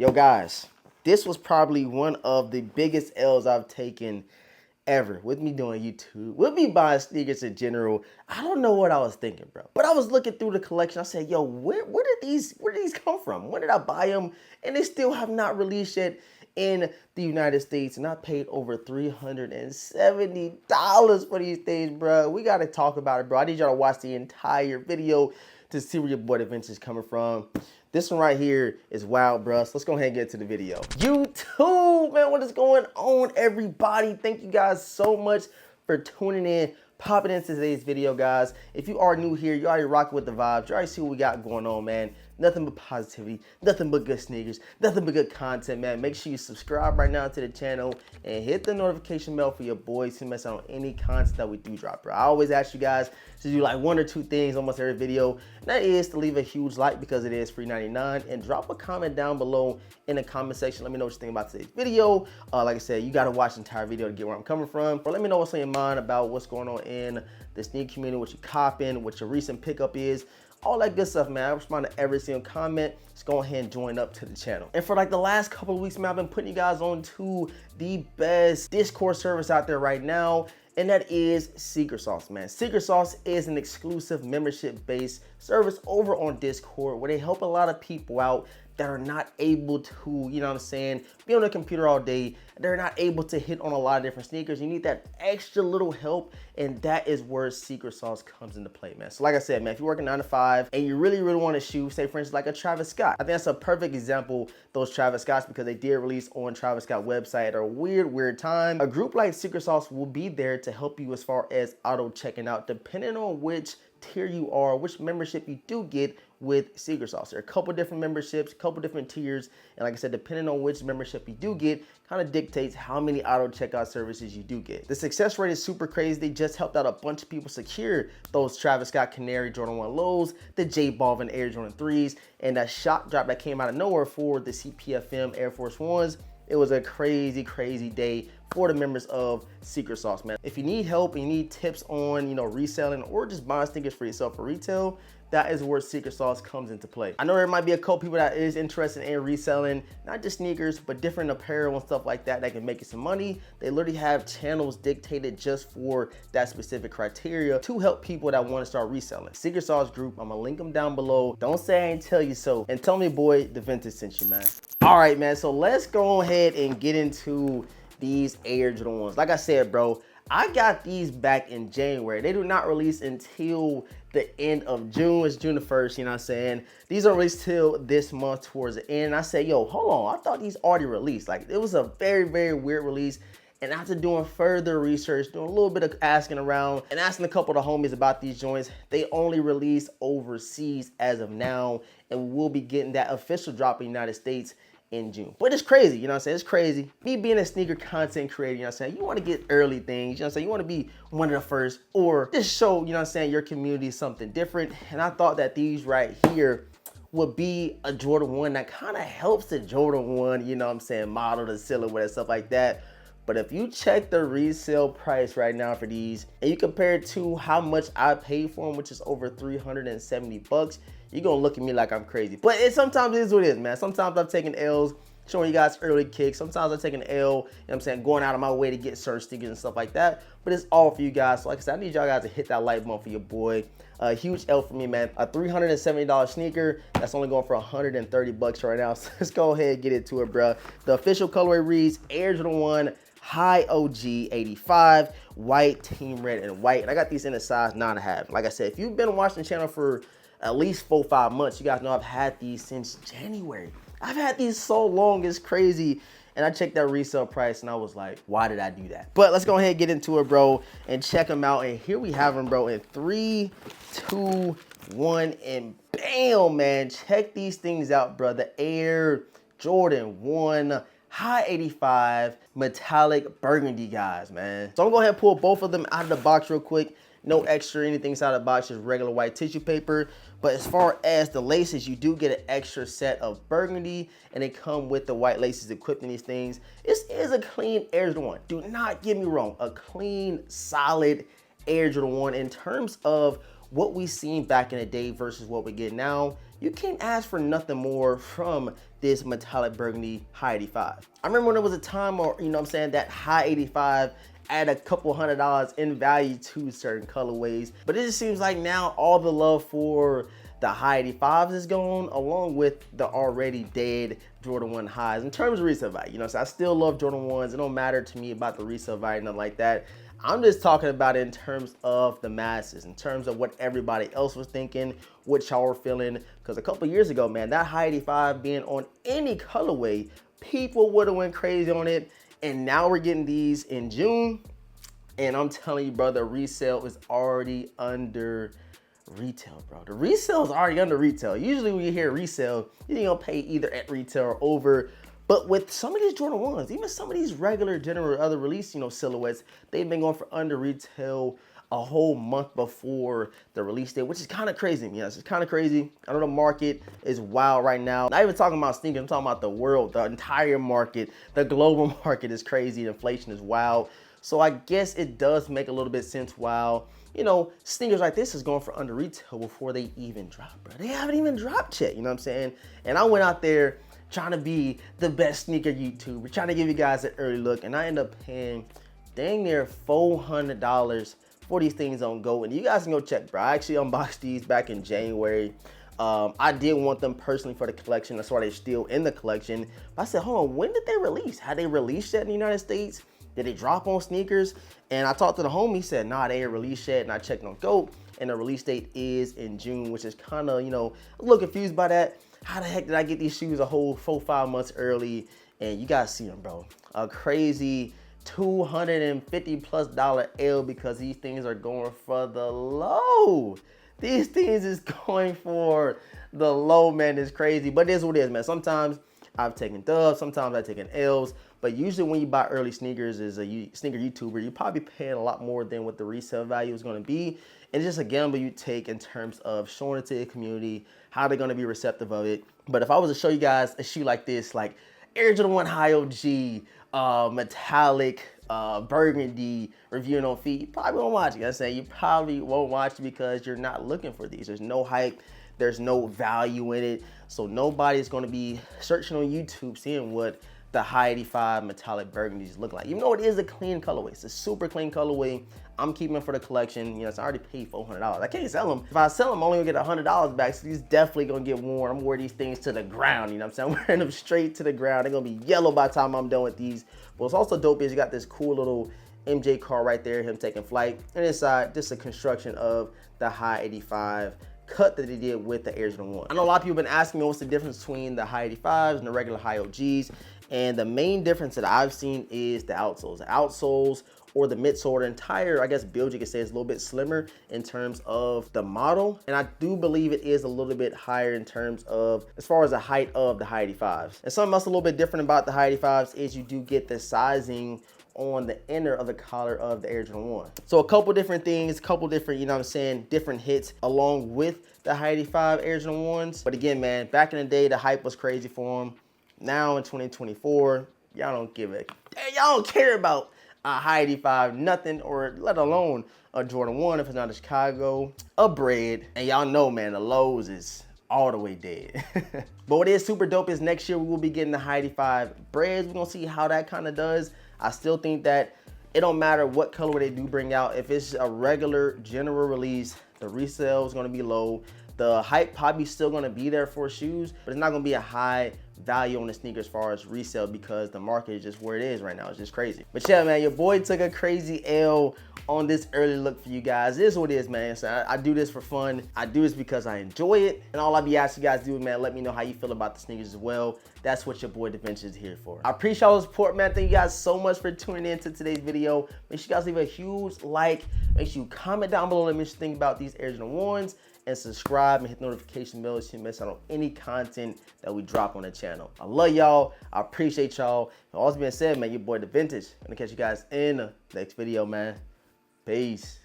Yo guys, this was probably one of the biggest L's I've taken ever with me doing YouTube, with me buying sneakers in general. I don't know what I was thinking, bro. But I was looking through the collection. I said, yo, where did these come from? When did I buy them? And they still have not released yet in the United States. And I paid over $370 for these things, bro. We got to talk about it, bro. I need y'all to watch the entire video to see where your boy DeVintage is coming from. This one right here is wild, bro. So let's go ahead and get to the video. YouTube, man, what is going on, everybody? Thank you guys so much for tuning in, popping into today's video, guys. If you are new here, you already rocking with the vibes. You already see what we got going on, man. Nothing but positivity, nothing but good sneakers, nothing but good content, man. Make sure you subscribe right now to the channel and hit the notification bell for your boys to miss out on any content that we do drop, bro. I always ask you guys to do like one or two things almost every video. And that is to leave a huge like because it is free 99 and drop a comment down below in the comment section. Let me know what you think about today's video. Like I said, you got to watch the entire video to get where I'm coming from. Or let me know what's on your mind about what's going on in the sneaker community, what you copping, what your recent pickup is. All that good stuff, man. I respond to every single comment. Just go ahead and join up to the channel. And for like the last couple of weeks, man, I've been putting you guys on to the best Discord service out there right now, and that is Secret Sauce, man. Secret Sauce is an exclusive membership-based service over on Discord where they help a lot of people out that are not able to, you know what I'm saying, be on their computer all day. They're not able to hit on a lot of different sneakers. You need that extra little help, and that is where Secret Sauce comes into play, man. So like I said, man, if you're working 9 to 5 and you really want to shoe, say for instance, like a Travis Scott. I think that's a perfect example, those Travis Scotts, because they did release on Travis Scott website at a weird time. A group like Secret Sauce will be there to help you as far as auto checking out, depending on which tier you are, which membership you do get with Secret Sauce. There are a couple different memberships, a couple different tiers, and like I said, depending on which membership you do get, kind of dictates how many auto checkout services you do get. The success rate is super crazy. They just helped out a bunch of people secure those Travis Scott Canary Jordan 1 lows, the J Balvin Air Jordan 3s, and that shock drop that came out of nowhere for the CPFM Air Force 1s. It was a crazy day for the members of Secret Sauce, man. If you need help and you need tips on, you know, reselling or just buying sneakers for yourself for retail, that is where Secret Sauce comes into play. I know there might be a couple people that is interested in reselling, not just sneakers, but different apparel and stuff like that can make you some money. They literally have channels dictated just for that specific criteria to help people that want to start reselling. Secret Sauce group, I'm gonna link them down below. Don't say I ain't tell you so. And tell me, boy, DeVintage sent you, man. All right, man, so let's go ahead and get into these Air Jordan 1s. Like I said, bro, I got these back in January. They do not release until the end of June. It's June the 1st, you know what I'm saying? These are released till this month towards the end. I said, yo, hold on. I thought these already released. Like, it was a very weird release. And after doing further research, doing a little bit of asking around and asking a couple of the homies about these joints, they only release overseas as of now. And we'll be getting that official drop in the United States in June. But it's crazy, you know what I'm saying? It's crazy. Me being a sneaker content creator, you know what I'm saying? You want to get early things, you know what I'm saying? You want to be one of the first or just show, you know what I'm saying, your community something different. And I thought that these right here would be a Jordan 1 that kind of helps the Jordan 1, you know what I'm saying, model, the silhouette and stuff like that. But if you check the resale price right now for these and you compare it to how much I paid for them, which is over 370 bucks, you're gonna look at me like I'm crazy. But sometimes it is what it is, man. Sometimes I've taken L's showing you guys early kicks. Sometimes I've taken L, you know what I'm saying, going out of my way to get certain sneakers and stuff like that. But it's all for you guys. So like I said, I need y'all guys to hit that like button for your boy. A huge L for me, man. A $370 sneaker that's only going for 130 bucks right now. So let's go ahead and get into it, bro. The official colorway reads Air Jordan 1 High OG 85, white, team red, and white. And I got these in a size 9.5. Like I said, if you've been watching the channel for at least 4-5 months, you guys know I've had these since January. I've had these so long, it's crazy. And I checked that resale price and I was like, why did I do that? But let's go ahead and get into it, bro, and check them out. And here we have them, bro, in 3, 2, 1, and bam, man. Check these things out, bro. The Air Jordan 1 High 85 metallic burgundy, guys, man. So I'm gonna go ahead and pull both of them out of the box real quick. No extra anything inside the box, just regular white tissue paper. But as far as the laces, you do get an extra set of burgundy, and they come with the white laces equipped in these things. This is a clean Air Jordan 1. Do not get me wrong, a clean, solid Air Jordan 1 in terms of what we seen back in the day versus what we get now. You can't ask for nothing more from this metallic burgundy high 85. I remember when there was a time where, you know what I'm saying, that high 85 add a couple $100 in value to certain colorways. But it just seems like now all the love for the high 85s is gone, along with the already dead Jordan 1 highs in terms of resale value. You know, so I still love Jordan 1s. It don't matter to me about the resale value, nothing like that. I'm just talking about it in terms of the masses, in terms of what everybody else was thinking, what y'all were feeling. Because a couple years ago, man, that high 85 being on any colorway, people would have went crazy on it. And now we're getting these in June. And I'm telling you, bro, the resale is already under retail, bro. The resale is already under retail. Usually when you hear resale, you're gonna pay either at retail or over. But with some of these Jordan 1s, even some of these regular general other release, you know, silhouettes, they've been going for under retail a whole month before the release date, which is kind of crazy. You know, it's kind of crazy. I know the market is wild right now. Not even talking about sneakers, I'm talking about the world, the entire market, the global market is crazy. Inflation is wild. So I guess it does make a little bit sense while, you know, sneakers like this is going for under retail before they even drop, bro. They haven't even dropped yet, you know what I'm saying? And I went out there trying to be the best sneaker YouTuber, trying to give you guys an early look, and I end up paying dang near $400 for these things on Go. And you guys can go check, bro. I actually unboxed these back in January. I did want them personally for the collection. That's why they're still in the collection. But I said, hold on, when did they release? Had they released that in the United States? Did they drop on sneakers? And I talked to the homie, he said, nah, they ain't released yet. And I checked on Go, and the release date is in June, which is kind of, you know, a little confused by that. How the heck did I get these shoes a whole 4-5 months early? And you guys see them, bro. A crazy $250+ L because these things are going for the low. These things is going for the low, man. It's crazy, but it is what it is, man. Sometimes I've taken dubs, sometimes I've taken L's, but usually when you buy early sneakers as a sneaker YouTuber, you're probably paying a lot more than what the resale value is going to be. And it's just a gamble you take in terms of showing it to the community, how they're going to be receptive of it. But if I was to show you guys a shoe like this, like Air Jordan 1 High OG, metallic, burgundy, reviewing on feet, you probably won't watch it. I say you probably won't watch it because you're not looking for these. There's no hype. There's no value in it. So nobody's going to be searching on YouTube seeing what the high 85 metallic burgundies look like. Even though it is a clean colorway, it's a super clean colorway. I'm keeping it for the collection. You know, so I already paid $400. I can't sell them. If I sell them, I'm only gonna get $100 back. So these definitely gonna get worn. I'm wearing these things to the ground. You know what I'm saying? I'm wearing them straight to the ground. They're gonna be yellow by the time I'm done with these. But what's also dope is you got this cool little MJ car right there, him taking flight. And inside, just a construction of the high 85 cut that they did with the Air Jordan 1. I know a lot of people have been asking me what's the difference between the high 85s and the regular high OGs. And the main difference that I've seen is the outsoles. The outsoles or the midsole, the entire, I guess, build, you could say, is a little bit slimmer in terms of the model. And I do believe it is a little bit higher in terms of, as far as the height of the high 85s. And something else a little bit different about the high 85s is you do get the sizing on the inner of the collar of the Air Jordan 1. So a couple different things, a couple different, you know what I'm saying, different hits along with the high 85 Air Jordan 1s. But again, man, back in the day, the hype was crazy for them. Now in 2024, y'all don't give it. Y'all don't care about a high 85, nothing, or let alone a Jordan 1 if it's not a Chicago, a bread. And y'all know, man, the lows is all the way dead. But what is super dope is next year we will be getting the high 85 breads. We're gonna see how that kind of does. I still think that it don't matter what color they do bring out. If it's a regular general release, the resale is gonna be low. The hype probably still gonna be there for shoes, but it's not gonna be a high value on the sneaker as far as resale because the market is just where it is right now. It's just crazy. But yeah, man, your boy took a crazy L on this early look for you guys. It is what it is, man. So I do this for fun. I do this because I enjoy it. And all I be asking you guys to do, man, let me know how you feel about the sneakers as well. That's what your boy DeVintage is here for. I appreciate all the support, man. Thank you guys so much for tuning in to today's video. Make sure you guys leave a huge like. Make sure you comment down below. Let me know what you think about these Air Jordan 1s. And subscribe and hit the notification bell so you miss out on any content that we drop on the channel. I love y'all. I appreciate y'all. And all that's being said, man, your boy DeVintage. I'm gonna catch you guys in the next video, man. Peace.